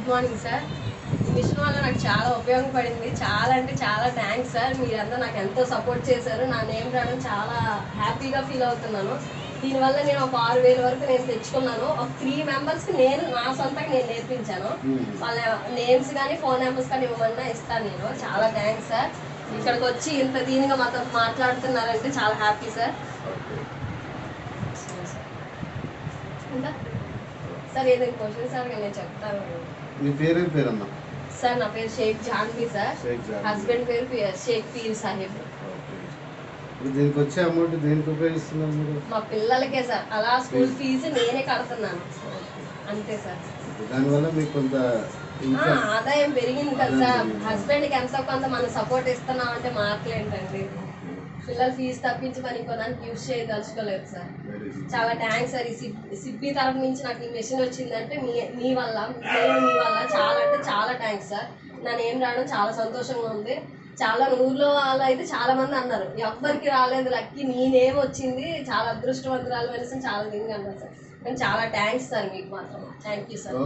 Good morning sir. ఈ machine వల్ల నాకు చాలా ఉపయోగపడింది. చాలా అంటే చాలా థ్యాంక్స్ సార్. మీరంతా నాకు ఎంతో సపోర్ట్ చేశారు. నా నేమ్ రావడం చాలా హ్యాపీగా ఫీల్ అవుతున్నాను. దీనివల్ల నేను ఒక 6,000 వరకు నేను తెచ్చుకున్నాను. ఒక 3 మెంబర్స్కి నేను నా సొంతంగా నేను నేర్పించాను. వాళ్ళ నేమ్స్ కానీ ఫోన్ నెంబర్స్ కానీ ఇవ్వమన్నా ఇస్తాను నేను. చాలా థ్యాంక్స్ సార్. ఇక్కడికి వచ్చి ఇంత దీనిగా మాతో మాట్లాడుతున్నారంటే చాలా హ్యాపీ సార్. ఇంకా సార్ ఏదైనా క్వశ్చన్ సార్ నేను చెప్తాను. మీ పేరేం పేరమ్మా? సార్ నా పేరు షేక్ జాన్వి సార్. హస్బెండ్ పేరు షేక్ పీర్ సాహిబ్. దీనికి వచ్చే అమౌంట్ దేనికి ఉపయోగిస్తున్నారు మీరు? మా పిల్లలకే సార్. అలా స్కూల్ ఫీజు నేనే కడుతున్నాను అంతే సార్. దానివల్ల మీకు కొంత ఆదాయం పెరిగింది కదా సార్. హస్బెండ్కి ఎంతో కొంత మనం సపోర్ట్ ఇస్తున్నాం అంటే మాటలేంటండి. పిల్లల ఫీజు తప్పించి మరి ఇంకో దానికి యూజ్ చేయదలుచుకోలేదు సార్. చాలా థ్యాంక్స్ సార్. ఈ సిబ్బి తరఫు నుంచి నాకు ఈ మెషిన్ వచ్చిందంటే మీ వల్ల చాలా అంటే చాలా థ్యాంక్స్ సార్. నా నేమ్ రావడం చాలా సంతోషంగా ఉంది. చాలా ఊర్లో వాళ్ళు అయితే చాలా మంది అన్నారు ఎవ్వరికి రాలేదు లక్కీ నీ నేమ్ వచ్చింది, చాలా అదృష్టవంతురాలు అనేసి చాలా దీనిగా అన్నారు సార్. నేను చాలా థ్యాంక్స్ సార్. మీకు మాత్రం థ్యాంక్ యూ సార్.